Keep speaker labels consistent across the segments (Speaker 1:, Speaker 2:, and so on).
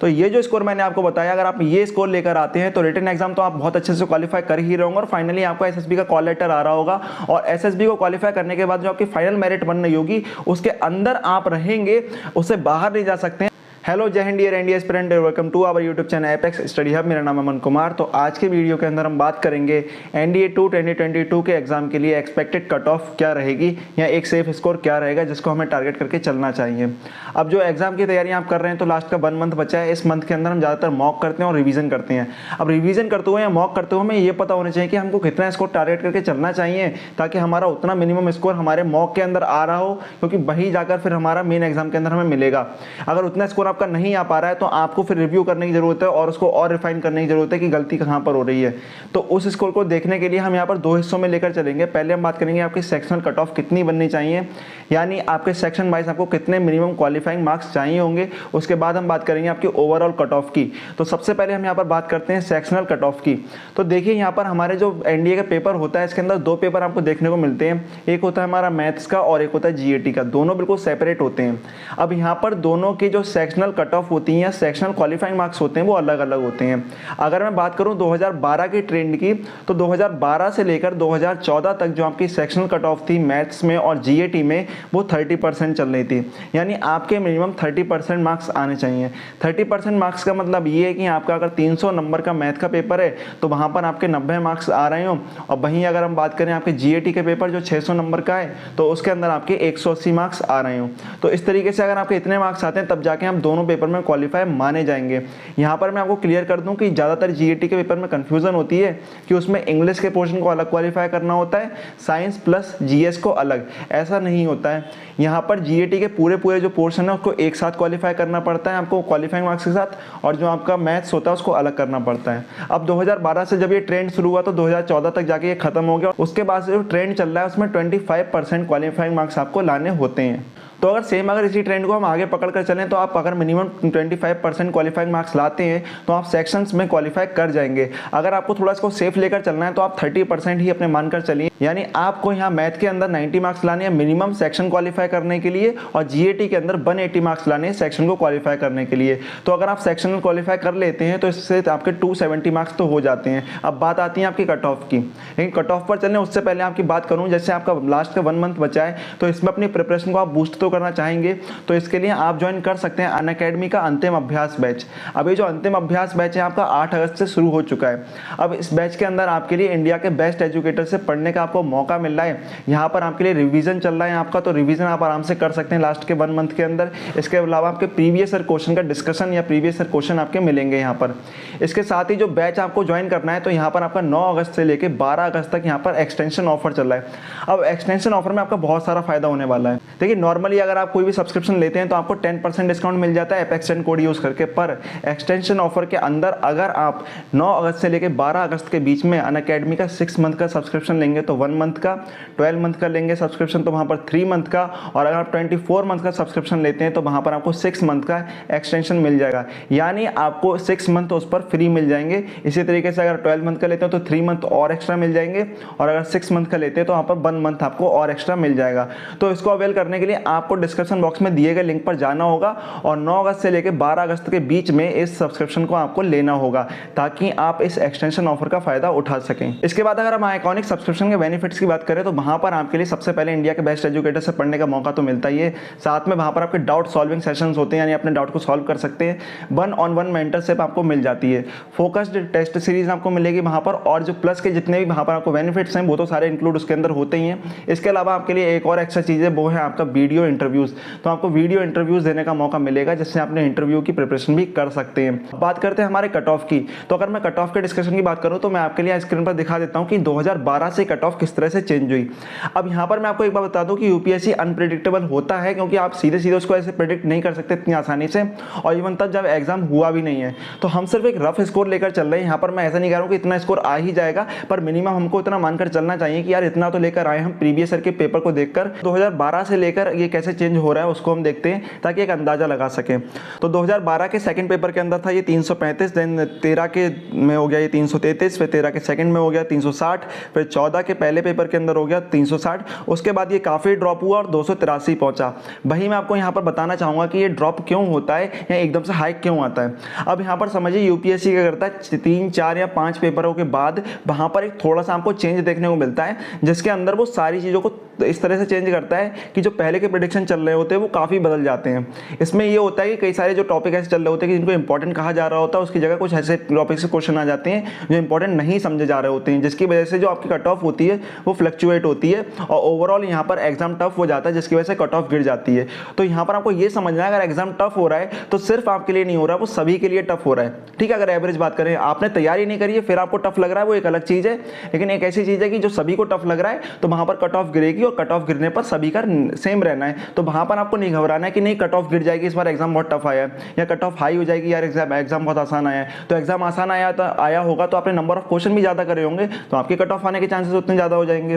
Speaker 1: तो ये जो स्कोर मैंने आपको बताया, अगर आप ये स्कोर लेकर आते हैं तो रिटन एग्जाम तो आप बहुत अच्छे से क्वालिफाई कर ही रहे होंगे और फाइनली आपको एसएसबी का कॉल लेटर आ रहा होगा और एसएसबी को क्वालिफाई करने के बाद जो आपकी फाइनल मेरिट बन रही होगी उसके अंदर आप रहेंगे, उससे बाहर नहीं जा सकते हैं। हेलो जय हिंद dear NDA aspirant, welcome to our YouTube channel Apex Study Hub. मेरा नाम है अमन कुमार। तो आज के वीडियो के अंदर हम बात करेंगे एनडीए 2 2022 के एग्जाम के लिए एक्सपेक्टेड कट ऑफ क्या रहेगी या एक सेफ स्कोर क्या रहेगा जिसको हमें टारगेट करके चलना चाहिए। अब जो एग्जाम की तैयारी आप कर रहे हैं तो लास्ट का 1 मंथ बचा है। इस मंथ के अंदर हम ज़्यादातर मॉक करते हैं और रिवीजन करते हैं। अब रिवीजन करते हुए या मॉक करते हुए हमें ये पता होना चाहिए कि हमको कितना स्कोर टारगेट करके चलना चाहिए ताकि हमारा उतना मिनिमम स्कोर हमारे मॉक के अंदर आ रहा हो, क्योंकि वही जाकर फिर हमारा मेन एग्जाम के अंदर हमें मिलेगा। अगर उतना स्कोर आपका नहीं आ पा रहा है तो आपको फिर रिव्यू करने की जरूरत है और उसको और रिफाइन करने की जरूरत है कि गलती कहां पर हो रही है। तो उस स्कोर को देखने के लिए हम यहां पर 2 हिस्सों में लेकर चलेंगे। पहले हम बात करेंगे आपकी सेक्शनल कट ऑफ कितनी बननी चाहिए, यानी आपके सेक्शन वाइज आपको कितने मिनिमम क्वालिफाइंग मार्क्स चाहिए होंगे। उसके बाद हम बात करेंगे आपकी ओवरऑल कट ऑफ की। तो सबसे पहले हम यहां पर बात करते हैं सेक्शनल कट ऑफ की। तो देखिए यहां पर हमारे जो एनडीए का पेपर होता है इसके अंदर 2 पेपर आपको देखने को मिलते हैं। एक होता है हमारा मैथ्स का और एक होता है जीएटी का। दोनों बिल्कुल सेपरेट होते हैं। अब यहां पर दोनों की जो सेक्शनल कट ऑफ होती है, सेक्शनल क्वालिफाइंग मार्क्स होते हैं, वो अलग अलग होते हैं। अगर मैं बात करूं 2012 की ट्रेंड की तो 2012 से लेकर 2014 तक जो आपकी सेक्शनल कट ऑफ थी मैथ्स में और जीएटी में वो 30% चल रही थी। यानी आपके मिनिमम 30% मार्क्स आने चाहिए। 30% मार्क्स का मतलब ये है कि आपका अगर 300 नंबर का मैथ का पेपर है तो वहां पर आपके 90 मार्क्स आ रहे हो, और वहीं अगर हम बात करें आपके जीएटी के पेपर जो 600 नंबर का है तो उसके अंदर आपके 180 मार्क्स आ रहे हो। तो इस तरीके से अगर आपके इतने मार्क्स आते हैं तब जाके हम दोनों पेपर में क्वालिफाई माने जाएंगे। यहां पर मैं आपको क्लियर कर दूं कि ज्यादातर जीएटी के पेपर में कंफ्यूजन होती है कि उसमें इंग्लिश के पोर्शन को अलग क्वालिफाई करना होता है, साइंस प्लस जीएस को अलग। ऐसा नहीं होता है। यहां पर जीएटी के पूरे जो पोर्शन है उसको एक साथ क्वालिफाई करना पड़ता है आपको क्वालिफाइंग मार्क्स के साथ, और जो आपका मैथ्स होता है उसको अलग करना पड़ता है। अब 2012 से जब ये ट्रेंड शुरू हुआ तो 2014 तक जाके ये खत्म हो गया। उसके बाद जो ट्रेंड चल रहा है उसमें 25% क्वालिफाइंग मार्क्स आपको लाने होते हैं। तो अगर इसी ट्रेंड को हम आगे पकड़ कर चलें तो आप अगर मिनिमम 25% क्वालिफाइंग मार्क्स लाते हैं तो आप सेक्शंस में क्वालिफाई कर जाएंगे। अगर आपको थोड़ा इसको सेफ लेकर चलना है तो आप 30% ही अपने मानकर चलिए, यानी आपको यहाँ मैथ के अंदर 90 मार्क्स लाने हैं मिनिमम सेक्शन क्वालिफाई करने के लिए, और जीएटी के अंदर 180 मार्क्स लाने हैं सेक्शन को क्वालिफाई करने के लिए। तो अगर आप सेक्शन क्वालिफाई कर लेते हैं तो इससे आपके 270 मार्क्स तो हो जाते हैं। अब बात आती है आपकी कट ऑफ की। लेकिन कट ऑफ पर चलने उससे पहले आपकी बात करूँ, जैसे आपका लास्ट का 1 मंथ बचा है तो इसमें अपनी प्रिपरेशन को आप बूस्ट तो करना चाहेंगे, तो इसके लिए आप ज्वाइन कर सकते हैं अनअकैडमी का अंतिम अभ्यास बैच। अब ये जो अंतिम अभ्यास बैच है आपका 8 अगस्त से शुरू हो चुका है। अब इस बैच के अंदर आपके लिए इंडिया के बेस्ट एजुकेटर से पढ़ने का आपको मौका मिल रहा है। यहाँ पर आपके लिए रिवीजन चल रहा है आपका, तो रिवीजन आप आराम से कर सकते हैं लास्ट के 1 मंथ के अंदर। इसके अलावा आपके प्रीवियस ईयर क्वेश्चन का डिस्कशन या प्रीवियस ईयर क्वेश्चन आपके मिलेंगे यहाँ पर। इसके साथ ही जो बैच आपको ज्वाइन करना है तो यहाँ पर आपका 9 अगस्त से लेकर 12 अगस्त तक यहाँ पर एक्सटेंशन ऑफर चल रहा है। अब एक्सटेंशन ऑफर में आपका बहुत सारा फायदा होने वाला है। देखिए नॉर्मली अगर आप कोई भी सब्सक्रिप्शन लेते हैं तो आपको 10% डिस्काउंट मिल जाता है एपेक्स कोड यूज करके, पर एक्सटेंशन ऑफर के अंदर अगर आप 9 अगस्त से लेकर 12 अगस्त के बीच में अनअकैडमी का 6 मंथ का सब्सक्रिप्शन लेंगे तो 1 मंथ का, 12 मंथ का लेंगे सब्सक्रिप्शन तो वहां पर 3 मंथ का, और अगर आप 24 मंथ का सब्सक्रिप्शन लेते हैं तो वहां पर आपको 6 मंथ का एक्सटेंशन मिल जाएगा, यानी आपको 6 मंथ उस पर फ्री मिल जाएंगे। इसी तरीके से अगर 12 मंथ का लेते हैं तो 3 मंथ और एक्स्ट्रा मिल जाएंगे, और अगर 6 मंथ का लेते हैं तो वहां पर 1 मंथ आपको और एक्स्ट्रा मिल जाएगा। तो इसको अवेल करने के लिए आपको डिस्क्रिप्शन बॉक्स में दिए गए लिंक पर जाना होगा और 9 अगस्त से लेकर 12 अगस्त के बीच में इस सब्सक्रिप्शन को आपको लेना होगा ताकि आप इस एक्सटेंशन ऑफर का फायदा उठा सकें। इसके बाद अगर हम आइकॉनिक सब्सक्रिप्शन के बेनिफिट्स की बात करें तो वहां पर आपके लिए सबसे पहले इंडिया के बेस्ट एजुकेटर से पढ़ने का मौका तो मिलता ही है, साथ में वहां पर आपके डाउट सॉल्विंग सेशंस होते हैं, यानी अपने डाउट को सॉल्व कर सकते हैं। 1-on-1 मेंटरशिप आपको मिल जाती है, फोकस्ड टेस्ट सीरीज आपको मिलेगी वहां पर, और जो प्लस के जितने भी वहां पर आपको बेनिफिट्स हैं वो तो सारे इंक्लूड उसके अंदर होते ही हैं। इसके अलावा आपके लिए एक और एक्स्ट्रा चीज है, वो है आपका वीडियो इंटरव्यूज। तो आपको वीडियो इंटरव्यूज देने का मौका मिलेगा जिससे आपने इंटरव्यू की प्रिपरेशन भी कर सकते हैं। बात करते हैं हमारे कट ऑफ की। तो अगर मैं कट ऑफ के डिस्कशन की बात करूं तो मैं आपके लिए स्क्रीन पर दिखा देता हूं कि 2012 से कट ऑफ किस तरह से चेंज हुई। अब यहां पर मैं आपको एक बात बता दूं कि यूपीएससी अनप्रेडिक्टेबल होता है, क्योंकि आप सीधे उसको ऐसे प्रेडिक्ट नहीं कर सकते इतनी आसानी से, और इवन तब जब एग्जाम हुआ भी नहीं है। तो हम सिर्फ एक रफ स्कोर लेकर चल रहे हैं। यहाँ पर मैं ऐसा नहीं कह रहा हूं कि इतना स्कोर आ ही जाएगा, पर मिनिमम हमको इतना मानकर चलना चाहिए कि यार इतना तो लेकर आए हम प्रीवियस ईयर के पेपर को देखकर। 2012 से लेकर ये कैसे कैसे चेंज हो रहा है उसको हम देखते हैं ताकि एक अंदाज़ा लगा सकें। तो 2012 के सेकंड पेपर के अंदर था ये 335, देन 13 के में हो गया ये 333, फिर 13 के सेकंड में हो गया 360, फिर 14 के पहले पेपर के अंदर हो गया 360, उसके बाद ये काफ़ी ड्रॉप हुआ और 283 पहुंचा। वही मैं आपको यहाँ पर बताना चाहूँगा कि ये ड्रॉप क्यों होता है या एकदम से हाइक क्यों आता है। अब यहाँ पर समझिए यूपीएससी क्या करता है, 3, 4 या 5 पेपरों के बाद वहाँ पर एक थोड़ा सा आपको चेंज देखने को मिलता है, जिसके अंदर वो सारी चीज़ों को इस तरह से चेंज करता है कि जो पहले के प्रेडिक्शन चल रहे होते हैं वो काफ़ी बदल जाते हैं। इसमें ये होता है कि कई सारे जो टॉपिक ऐसे चल रहे होते हैं कि जिनको इंपॉर्टेंट कहा जा रहा होता है उसकी जगह कुछ ऐसे टॉपिक से क्वेश्चन आ जाते हैं जो इंपॉर्टेंट नहीं समझे जा रहे होते हैं, जिसकी वजह से जो आपकी कट ऑफ होती है वो फ्लक्चुएट होती है और ओवरऑल यहाँ पर एग्जाम टफ हो जाता है, जिसकी वजह से कट ऑफ गिर जाती है। तो यहाँ पर आपको ये समझना है अगर एग्जाम टफ हो रहा है तो सिर्फ आपके लिए नहीं हो रहा, वो सभी के लिए टफ हो रहा है। ठीक है, अगर एवरेज बात करें, आपने तैयारी नहीं करी है फिर आपको टफ लग रहा है, वो एक अलग चीज़ है, लेकिन एक ऐसी चीज़ है कि जो सभी को टफ लग रहा है तो वहाँ पर कट ऑफ गिरेगी और कट ऑफ गिरने पर सभी का सेम रहना है। तो वहाँ पर आपको नहीं घबराना है कि नहीं कट ऑफ गिर जाएगी, इस बार एग्जाम बहुत टफ आया है, या कट ऑफ हाई हो जाएगी, यार एग्जाम बहुत आसान आया है। तो एग्जाम आसान आया होगा तो आपने नंबर ऑफ क्वेश्चन भी ज़्यादा करे होंगे तो आपके कट ऑफ आने के चांसेस उतने ज़्यादा हो जाएंगे।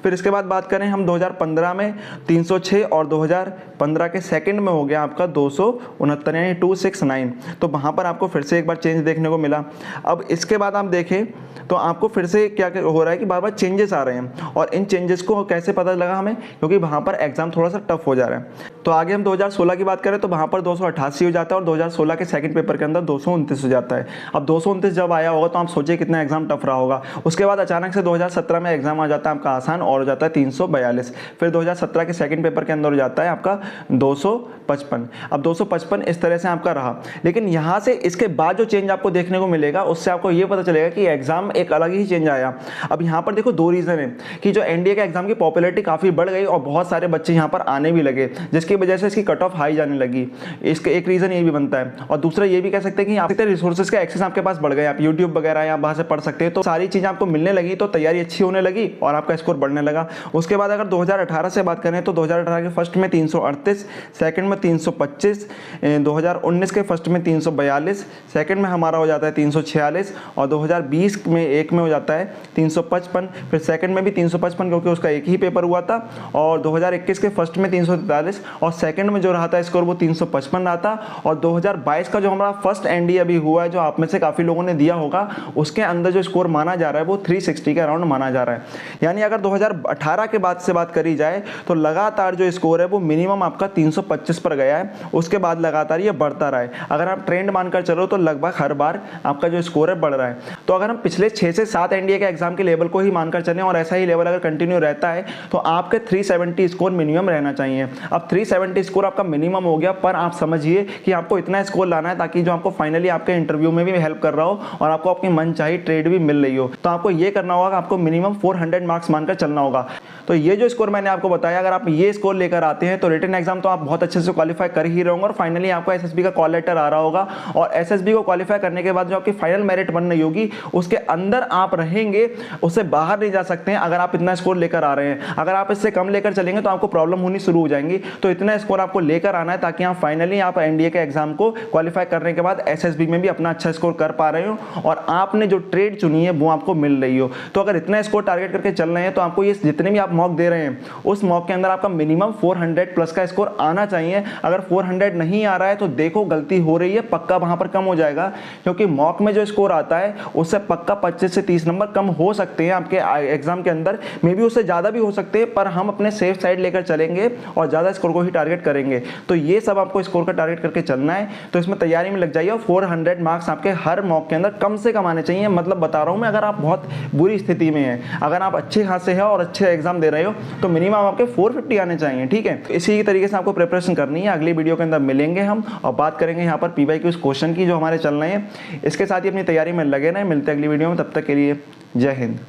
Speaker 1: फिर इसके बाद बात करें हम 2015 में 306 और 2015 के सेकंड में हो गया आपका 269 यानी 269, तो वहाँ पर आपको फिर से एक बार चेंज देखने को मिला। अब इसके बाद आप देखें तो आपको फिर से क्या हो रहा है कि बार बार चेंजेस आ रहे हैं, और इन चेंजेस को कैसे पता लगा हमें, क्योंकि वहाँ पर एग्जाम थोड़ा सा टफ हो जा रहा है। तो आगे हम 2016 की बात करें तो वहाँ पर 288 हो जाता है और 2016 के सेकंड पेपर के अंदर 229 हो जाता है। अब 229 जब आया होगा तो आप सोचिए कितना एग्जाम टफ रहा होगा। उसके बाद अचानक से 2017 में एग्जाम आ जाता है आपका आसान और हो जाता है 342। फिर 2017 के सेकंड पेपर के अंदर हो जाता है आपका 255। अब 255 इस तरह से आपका रहा, लेकिन यहाँ से इसके बाद जो चेंज आपको देखने को मिलेगा उससे आपको ये पता चलेगा कि एग्जाम एक अलग ही चेंज आया। अब यहाँ पर देखो दो रीज़न है कि जो एनडीए के एग्जाम की पॉपुलैरिटी काफ़ी बढ़ गई और बहुत सारे बच्चे यहाँ पर आने भी लगे, जिसकी वजह से इसकी कट ऑफ हाई जाने लगी। इसका एक रीज़न ये भी बनता है, और दूसरा ये भी कह सकते हैं कि आप रिसोर्सेज का एक्सेस आपके पास बढ़ गए, आप यूट्यूब वगैरह या वहाँ से पढ़ सकते हैं, तो सारी चीज़ें आपको मिलने लगी तो तैयारी अच्छी होने लगी और आपका स्कोर बढ़ने लगा। उसके बाद अगर 2018 से बात करें तो 2018 के फर्स्ट में 338, सेकंड में 325, 2019 के फर्स्ट में 342, सेकंड में हमारा हो जाता है 346, और 2020 में एक में हो जाता है 355, फिर सेकंड में भी 355 क्योंकि उसका एक ही पेपर हुआ था, और 2021 के फर्स्ट में 343 और सेकंड में जो रहा था स्कोर वो 355 रहा था। और 2022 का जो हमारा फर्स्ट एनडीए अभी हुआ है, जो आप में से काफ़ी लोगों ने दिया होगा, उसके अंदर जो स्कोर माना जा रहा है वो 360 के अराउंड माना जा रहा है। यानी अगर 2018 के बाद से बात करी जाए तो लगातार जो स्कोर है वो मिनिमम आपका 325 पर गया है, उसके बाद लगातार ये बढ़ता रहा है। अगर आप ट्रेंड मानकर चलो तो लगभग हर बार आपका जो स्कोर है बढ़ रहा है। तो अगर हम पिछले 6 से 7 एनडीए के एग्जाम के लेवल को ही मानकर चलें और ऐसा ही लेवल अगर कंटिन्यू रहता है तो आपके 370 स्कोर मिनिमम रहना चाहिए। अब 370 स्कोर आपका मिनिमम हो गया, पर आप समझिए कि आपको इतना स्कोर लाना है ताकि जो आपको फाइनली आपके इंटरव्यू में भी हेल्प कर रहा हो और आपको आपकी मनचाही ट्रेड भी मिल रही हो। तो आपको ये करना होगा कि आपको मिनिमम 400 मार्क्स मानकर चलना होगा। तो ये जो स्कोर मैंने आपको बताया, अगर आप ये स्कोर लेकर आते हैं तो रिटन एग्जाम तो आप बहुत अच्छे से क्वालिफाई कर ही रहे होंगे और फाइनली आपको एसएसबी का कॉल लेटर आ रहा होगा, और एसएसबी को क्वालिफाई करने के बाद जो आपकी फाइनल मेरिट बन रही होगी उसके अंदर आप रहेंगे, उससे बाहर नहीं जा सकते हैं अगर आप इतना स्कोर लेकर आ रहे हैं। अगर आप इससे कम लेकर चलेंगे तो आपको प्रॉब्लम होनी शुरू हो जाएंगी। तो इतना स्कोर आपको लेकर आना है ताकि आप फाइनली आप एनडीए के एग्जाम को क्वालिफाई करने के बाद एसएसबी में भी अपना अच्छा स्कोर कर पा रहे हो और आपने जो ट्रेड चुनी है वो आपको मिल रही हो। तो अगर इतना स्कोर टारगेट करके चल रहे हैं तो आपको ये जितने भी आप मॉक दे रहे हैं उस मॉक के अंदर आपका मिनिमम 400 प्लस का स्कोर आना चाहिए। अगर 400 नहीं आ रहा है तो देखो गलती हो रही है, पक्का वहां पर कम हो जाएगा, क्योंकि मॉक में जो स्कोर आता है उससे पक्का 25 से 30 नंबर कम हो सकते हैं आपके एग्जाम के अंदर, मे बी उससे ज़्यादा भी हो सकते हैं, पर हम अपने सेफ साइड लेकर चलेंगे और ज़्यादा स्कोर को ही टारगेट करेंगे। तो ये सब आपको स्कोर का टारगेट करके चलना है, तो इसमें तैयारी में लग जाइए और 400 मार्क्स आपके हर मॉक के अंदर कम से कम आने चाहिए। मतलब बता रहा हूँ मैं, अगर आप बहुत बुरी स्थिति में हैं, अगर आप अच्छे खासे हैं और अच्छे एग्जाम दे रहे हो तो मिनिमम आपके 450 आने चाहिए। ठीक है, इसी तरीके से आपको प्रिपरेशन करनी है। अगली वीडियो के अंदर मिलेंगे हम और बात करेंगे यहाँ पर PYQ क्वेश्चन की जो हमारे चल रहे हैं। इसके साथ ही अपनी तैयारी में लगे रहें। मिलते हैं अगली वीडियो में, तब तक के लिए जय हिंद।